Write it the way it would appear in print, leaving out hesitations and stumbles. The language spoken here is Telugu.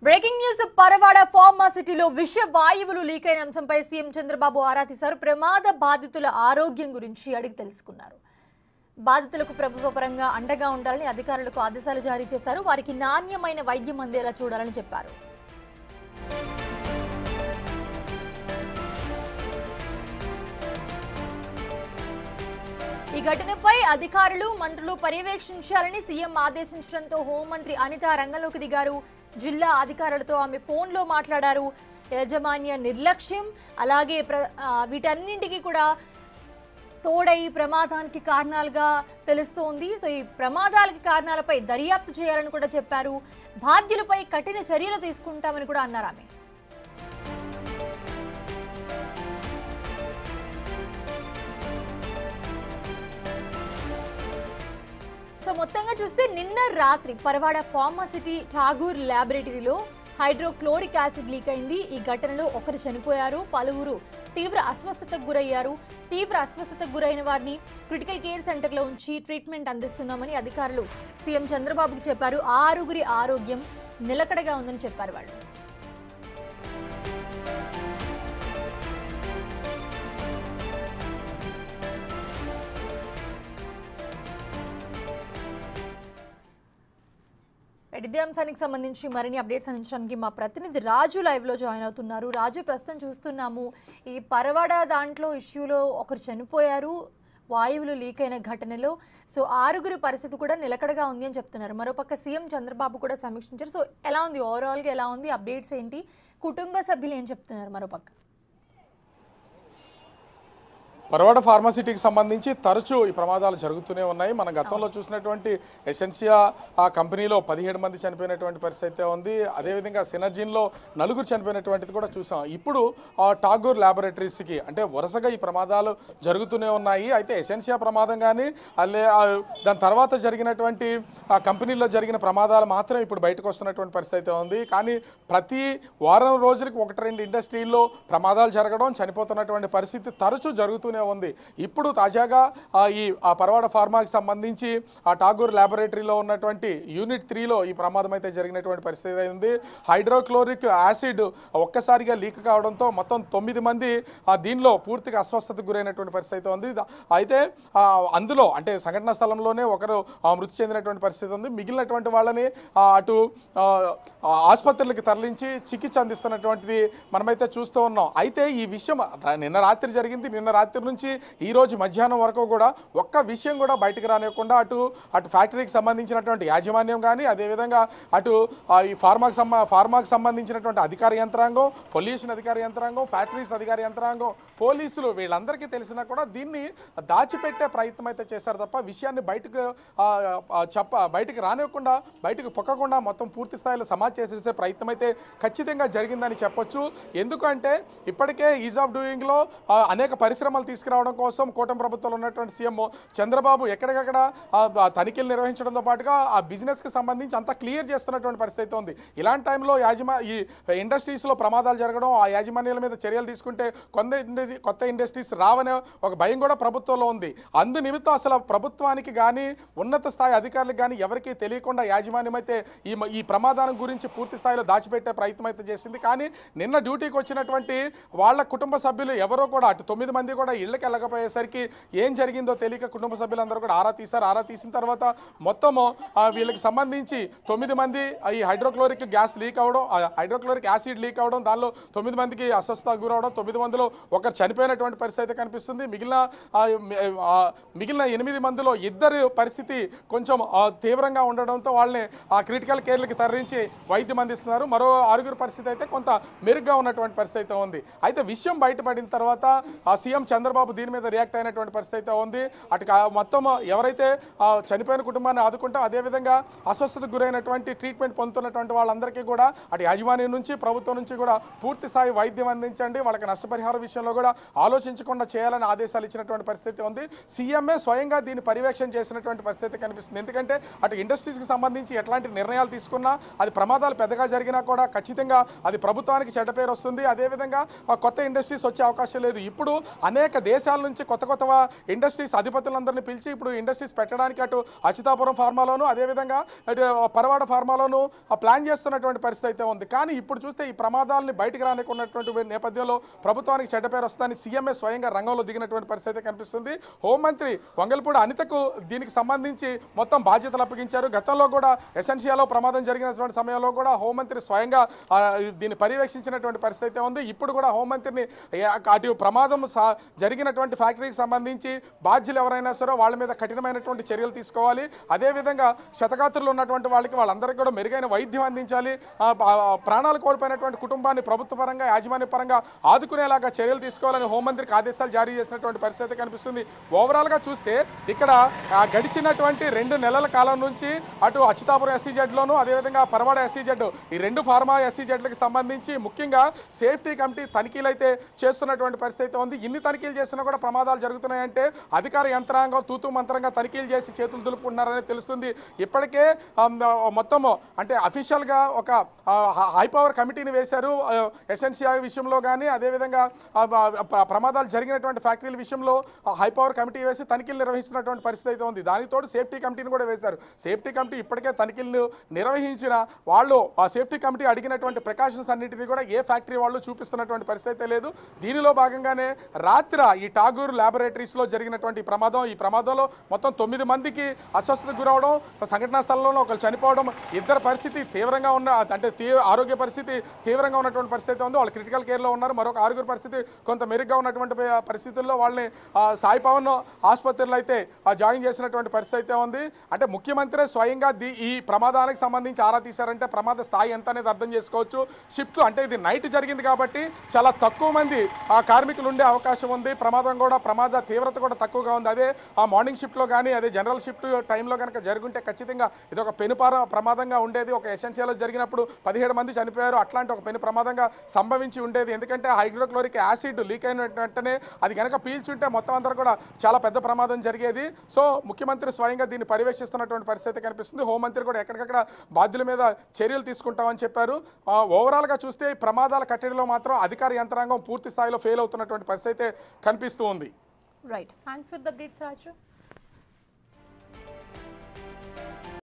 బ్రేకింగ్ న్యూస్ పరవాడ ఫార్మాసిటీలో విష వాయువులు లీక్ అయిన అంశంపై సీఎం చంద్రబాబు ఆరా తీశారు. ప్రమాద బాధితుల ఆరోగ్యం గురించి అడిగి తెలుసుకున్నారు. బాధితులకు ప్రభుత్వ పరంగా అండగా ఉండాలని అధికారులకు ఆదేశాలు జారీ చేశారు. వారికి నాణ్యమైన వైద్యం అందేలా చూడాలని చెప్పారు. ఈ ఘటనపై అధికారులు మంత్రులు పర్యవేక్షించాలని సీఎం ఆదేశించడంతో హోంమంత్రి అనిత రంగంలోకి దిగారు. జిల్లా అధికారులతో ఆమె ఫోన్లో మాట్లాడారు. యాజమాన్య నిర్లక్ష్యం అలాగే వీటన్నింటికి కూడా తోడై ప్రమాదానికి కారణాలుగా తెలుస్తోంది. సో ఈ ప్రమాదాలకి కారణాలపై దర్యాప్తు చేయాలని కూడా చెప్పారు. బాధ్యులపై కఠిన చర్యలు తీసుకుంటామని కూడా అన్నారు ఆమె. సో మొత్తంగా చూస్తే నిన్న రాత్రి పరవాడ ఫార్మాసిటీ ఠాగూర్ ల్యాబొరేటరీలో హైడ్రోక్లోరిక్ యాసిడ్ లీక్ అయింది. ఈ ఘటనలో ఒకరు చనిపోయారు, పలువురు తీవ్ర అస్వస్థతకు గురయ్యారు. తీవ్ర అస్వస్థతకు గురైన వారిని క్రిటికల్ కేర్ సెంటర్లో ఉంచి ట్రీట్మెంట్ అందిస్తున్నామని అధికారులు సీఎం చంద్రబాబుకి చెప్పారు. 6గురి ఆరోగ్యం నిలకడగా ఉందని చెప్పారు వాళ్ళు. ఇదే అంశానికి సంబంధించి మరిన్ని అప్డేట్స్ అందించడానికి మా ప్రతినిధి రాజు లైవ్లో జాయిన్ అవుతున్నారు. రాజు, ప్రస్తుతం చూస్తున్నాము ఈ పరవాడ దాంట్లో ఇష్యూలో ఒకరు చనిపోయారు వాయువులు లీక్ అయిన ఘటనలో. సో 6గురి పరిస్థితి కూడా నిలకడగా ఉంది అని చెప్తున్నారు. మరోపక్క సీఎం చంద్రబాబు కూడా సమీక్షించారు. సో ఎలా ఉంది, ఓవరాల్గా ఎలా ఉంది, అప్డేట్స్ ఏంటి, కుటుంబ సభ్యులు ఏం చెప్తున్నారు? మరోపక్క పరవాడ ఫార్మాసిటీకి సంబంధించి తరచూ ఈ ప్రమాదాలు జరుగుతూనే ఉన్నాయి. మన గతంలో చూసినటువంటి ఎసెన్షియా ఆ కంపెనీలో 17 మంది చనిపోయినటువంటి పరిస్థితి అయితే ఉంది. అదేవిధంగా సినర్జిన్లో 4 చనిపోయినటువంటిది కూడా చూసాం. ఇప్పుడు ఠాగూర్ ల్యాబొరేటరీస్కి అంటే వరుసగా ఈ ప్రమాదాలు జరుగుతూనే ఉన్నాయి. అయితే ఎసెన్షియా ప్రమాదం కానీ దాని తర్వాత జరిగినటువంటి ఆ కంపెనీలో జరిగిన ప్రమాదాలు మాత్రం ఇప్పుడు బయటకు వస్తున్నటువంటి పరిస్థితి అయితే ఉంది. కానీ ప్రతి వారం రోజులకి 1-2 ఇండస్ట్రీల్లో ప్రమాదాలు జరగడం, చనిపోతున్నటువంటి పరిస్థితి తరచూ జరుగుతూనే ఉంది. ఇప్పుడు తాజాగా ఈ పరవాడ ఫార్మాకి సంబంధించి ఆ ఠాగూర్ ల్యాబొరేటరీలో ఉన్నటువంటి యూనిట్ 3లో ఈ ప్రమాదం అయితే జరిగినటువంటి పరిస్థితి ఉంది. హైడ్రోక్లోరిక్ యాసిడ్ ఒక్కసారిగా లీక్ కావడంతో మొత్తం 9 మంది దీనిలో పూర్తిగా అస్వస్థతకు గురైనటువంటి పరిస్థితి ఉంది. అయితే అందులో అంటే సంఘటన స్థలంలోనే ఒకరు మృతి చెందినటువంటి పరిస్థితి ఉంది. మిగిలినటువంటి వాళ్ళని అటు ఆసుపత్రులకు తరలించి చికిత్స అందిస్తున్నటువంటిది మనమైతే చూస్తూ ఉన్నాం. అయితే ఈ విషయం నిన్న రాత్రి జరిగింది. నిన్న రాత్రి నుంచి ఈ రోజు మధ్యాహ్నం వరకు కూడా ఒక్క విషయం కూడా బయటకు రానివ్వకుండా అటు ఫ్యాక్టరీకి సంబంధించినటువంటి యాజమాన్యం కానీ అదేవిధంగా అటు ఈ ఫార్మాకి సంబంధించినటువంటి అధికార యంత్రాంగం, పొల్యూషన్ అధికార యంత్రాంగం, ఫ్యాక్టరీస్ అధికార యంత్రాంగం, పోలీసులు వీళ్ళందరికీ తెలిసినా కూడా దీన్ని దాచిపెట్టే ప్రయత్నం అయితే చేశారు తప్ప విషయాన్ని బయటకు రానివ్వకుండా, బయటకు పొక్కకుండా మొత్తం పూర్తి స్థాయిలో సమాజ్ చేసేసే ప్రయత్నం అయితే ఖచ్చితంగా జరిగిందని చెప్పొచ్చు. ఎందుకంటే ఇప్పటికే ఈజ్ ఆఫ్ డూయింగ్లో అనేక పరిశ్రమలు తీసుకురావడం కోసం కూటమి ప్రభుత్వంలో ఉన్నటువంటి సీఎం చంద్రబాబు ఎక్కడికక్కడ తనిఖీలు నిర్వహించడంతో పాటుగా ఆ బిజినెస్కి సంబంధించి అంతా క్లియర్ చేస్తున్నటువంటి పరిస్థితి ఉంది. ఇలాంటి టైంలో ఈ ఇండస్ట్రీస్లో ప్రమాదాలు జరగడం, ఆ యాజమాన్యాల మీద చర్యలు తీసుకుంటే కొత్త ఇండస్ట్రీస్ రావనే ఒక భయం కూడా ప్రభుత్వంలో ఉంది. అందు నిమిత్తం అసలు ప్రభుత్వానికి కానీ ఉన్నత స్థాయి అధికారులకు కానీ ఎవరికీ తెలియకుండా యాజమాన్యం అయితే ఈ ప్రమాదాల గురించి పూర్తి స్థాయిలో దాచిపెట్టే ప్రయత్నం అయితే చేసింది. కానీ నిన్న డ్యూటీకి వచ్చినటువంటి వాళ్ళ కుటుంబ సభ్యులు ఎవరో కూడా అటు 9 మంది కూడా ఇళ్ళకి వెళ్ళకపోయేసరికి ఏం జరిగిందో తెలియక కుటుంబ సభ్యులందరూ కూడా ఆరా తీశారు. ఆరా తీసిన తర్వాత మొత్తము వీళ్ళకి సంబంధించి 9 మంది ఈ హైడ్రోక్లోరిక్ యాసిడ్ లీక్ అవడం, దానిలో 9 మందికి అస్వస్థతకు గురవడం, 9 మందిలో ఒకరు చనిపోయినటువంటి పరిస్థితి కనిపిస్తుంది. మిగిలిన 8 మందిలో 2 పరిస్థితి కొంచెం తీవ్రంగా ఉండడంతో వాళ్ళని క్రిటికల్ కేర్లకి తరలించి వైద్యం అందిస్తున్నారు. మరో 6గురి పరిస్థితి అయితే కొంత మెరుగ్గా ఉన్నటువంటి పరిస్థితి ఉంది. అయితే విషయం బయటపడిన తర్వాత సీఎం చంద్రబాబు దీని మీద రియాక్ట్ అయినటువంటి పరిస్థితి ఉంది. అటు మొత్తం ఎవరైతే చనిపోయిన కుటుంబాన్ని ఆదుకుంటాం, అదేవిధంగా అస్వస్థతకు గురైనటువంటి ట్రీట్మెంట్ పొందుతున్నటువంటి వాళ్ళందరికీ కూడా అటు యాజమాన్యం నుంచి ప్రభుత్వం నుంచి కూడా పూర్తి స్థాయి వైద్యం అందించండి, వాళ్ళకి నష్టపరిహారం విషయంలో కూడా ఆలోచించకుండా చేయాలని ఆదేశాలు ఇచ్చినటువంటి పరిస్థితి ఉంది. సీఎంఏ స్వయంగా దీన్ని పర్యవేక్షణ చేసినటువంటి పరిస్థితి కనిపిస్తుంది. ఎందుకంటే అటు ఇండస్ట్రీస్కి సంబంధించి ఎట్లాంటి నిర్ణయాలు తీసుకున్నా అది ప్రమాదాలు పెద్దగా జరిగినా కూడా ఖచ్చితంగా అది ప్రభుత్వానికి చెడ్డ పేరు వస్తుంది. అదేవిధంగా కొత్త ఇండస్ట్రీస్ వచ్చే అవకాశం లేదు. ఇప్పుడు అనేక దేశాల నుంచి కొత్త ఇండస్ట్రీస్ అధిపతులందరినీ పిలిచి ఇప్పుడు ఇండస్ట్రీస్ పెట్టడానికి అటు అచ్యుతాపురం ఫార్మాలోను అదేవిధంగా అటు పరవాడ ఫార్మాలోను ప్లాన్ చేస్తున్నటువంటి పరిస్థితి అయితే ఉంది. కానీ ఇప్పుడు చూస్తే ఈ ప్రమాదాలని బయటకు రానికున్నటువంటి నేపథ్యంలో ప్రభుత్వానికి చెడ్డ పేరు వస్తుందని సీఎంఏ స్వయంగా రంగంలో దిగినటువంటి పరిస్థితి అయితే కనిపిస్తుంది. హోంమంత్రి వంగల్పూడి అనితకు దీనికి సంబంధించి మొత్తం బాధ్యతలు అప్పగించారు. గతంలో కూడా ఎసెన్షియాలో ప్రమాదం జరిగినటువంటి సమయంలో కూడా హోంమంత్రి స్వయంగా దీన్ని పర్యవేక్షించినటువంటి పరిస్థితి అయితే ఉంది. ఇప్పుడు కూడా హోంమంత్రిని అటు ప్రమాదం జరిగినటువంటి ఫ్యాక్టరీకి సంబంధించి బాధ్యులు ఎవరైనా సరే వాళ్ళ మీద కఠినమైనటువంటి చర్యలు తీసుకోవాలి. అదేవిధంగా శతగాత్రులు ఉన్నటువంటి వాళ్ళందరికీ కూడా మెరుగైన వైద్యం అందించాలి. ప్రాణాలు కోల్పోయినటువంటి కుటుంబాన్ని ప్రభుత్వ పరంగా యాజమాన్య పరంగా ఆదుకునేలాగా చర్యలు తీసుకోవాలని హోంమంత్రికి ఆదేశాలు జారీ చేసినటువంటి పరిస్థితి కనిపిస్తుంది. ఓవరాల్గా చూస్తే ఇక్కడ గడిచినటువంటి 2 నెలల కాలం నుంచి అటు అచ్యుతాపురం SEZలోను అదేవిధంగా పరవాడ SEZ ఈ 2 ఫార్మా SEZలకు సంబంధించి ముఖ్యంగా సేఫ్టీ కమిటీ తనిఖీలు అయితే చేస్తున్నటువంటి పరిస్థితి ఉంది. ఇన్ని తనిఖీలు చేసినా కూడా ప్రమాదాలు జరుగుతున్నాయంటే అధికార యంత్రాంగం తూతూ మంత్రంగా తనిఖీలు చేసి చేతులు దులుపుకుంటున్నారని తెలుస్తుంది. ఇప్పటికే మొత్తము అంటే అఫీషియల్గా ఒక హై పవర్ కమిటీని వేశారు. ఎసెన్షియా విషయంలో కానీ అదేవిధంగా ప్రమాదాలు జరిగినటువంటి ఫ్యాక్టరీల విషయంలో హై పవర్ కమిటీ వేసి తనిఖీలు నిర్వహిస్తున్నటువంటి పరిస్థితి అయితే ఉంది. దానికి తోడు సేఫ్టీ కమిటీని కూడా వేశారు. సేఫ్టీ కమిటీ ఇప్పటికే తనిఖీలు నిర్వహించిన వాళ్ళు ఆ సేఫ్టీ కమిటీ అడిగినటువంటి ప్రికాషన్స్ అన్నింటినీ కూడా ఏ ఫ్యాక్టరీ వాళ్ళు చూపిస్తున్నటువంటి పరిస్థితి లేదు. దీనిలో భాగంగానే రాత్రి ఈ టాగూర్ ల్యాబొరేటరీస్లో జరిగినటువంటి ఈ ప్రమాదంలో మొత్తం 9 మందికి అస్వస్థతకు గురవడం, సంఘటనా స్థలంలో ఒకరు చనిపోవడం, ఇద్దరు పరిస్థితి తీవ్రంగా ఉన్న అంటే ఆరోగ్య పరిస్థితి తీవ్రంగా ఉన్నటువంటి పరిస్థితి ఉంది. వాళ్ళు క్రిటికల్ కేర్లో ఉన్నారు. మరొక 6 పరిస్థితి కొంత మెరుగ్గా ఉన్నటువంటి పరిస్థితుల్లో వాళ్ళని సాయి పవన్ ఆసుపత్రిలో అయితే జాయిన్ చేసినటువంటి పరిస్థితి అయితే ఉంది. అంటే ముఖ్యమంత్రి స్వయంగా ఈ ప్రమాదానికి సంబంధించి ఆరా తీశారంటే ప్రమాద స్థాయి ఎంత అనేది అర్థం చేసుకోవచ్చు. షిఫ్ట్లు అంటే ఇది నైట్ జరిగింది కాబట్టి చాలా తక్కువ మంది కార్మికులు ఉండే అవకాశం ఉంది. ప్రమాద తీవ్రత కూడా తక్కువగా ఉంది. అదే మార్నింగ్ షిఫ్ట్లో కానీ అదే జనరల్ షిఫ్ట్ టైంలో కనుక జరుగుంటే ఖచ్చితంగా ఇది ఒక పెను ప్రమాదంగా ఉండేది. ఒక ఎసెన్షియాలో జరిగినప్పుడు 17 మంది చనిపోయారు. అట్లాంటి ఒక పెను ప్రమాదంగా సంభవించి ఉండేది. ఎందుకంటే హైడ్రోక్లోరిక్ యాసిడ్ లీక్ అయిన వెంటనే అది కనుక పీల్చుంటే మొత్తం అందరూ కూడా చాలా పెద్ద ప్రమాదం జరిగేది. సో ముఖ్యమంత్రి స్వయంగా దీన్ని పర్యవేక్షిస్తున్నటువంటి పరిస్థితి కనిపిస్తుంది. హోంమంత్రి కూడా ఎక్కడికక్కడ బాధ్యుల మీద చర్యలు తీసుకుంటామని చెప్పారు. ఓవరాల్గా చూస్తే ప్రమాదాల కట్టడిలో మాత్రం అధికార యంత్రాంగం పూర్తి స్థాయిలో ఫెయిల్ అవుతున్నటువంటి పరిస్థితి కనిపిస్తూ ఉంది. Right, thanks for the updates Raju.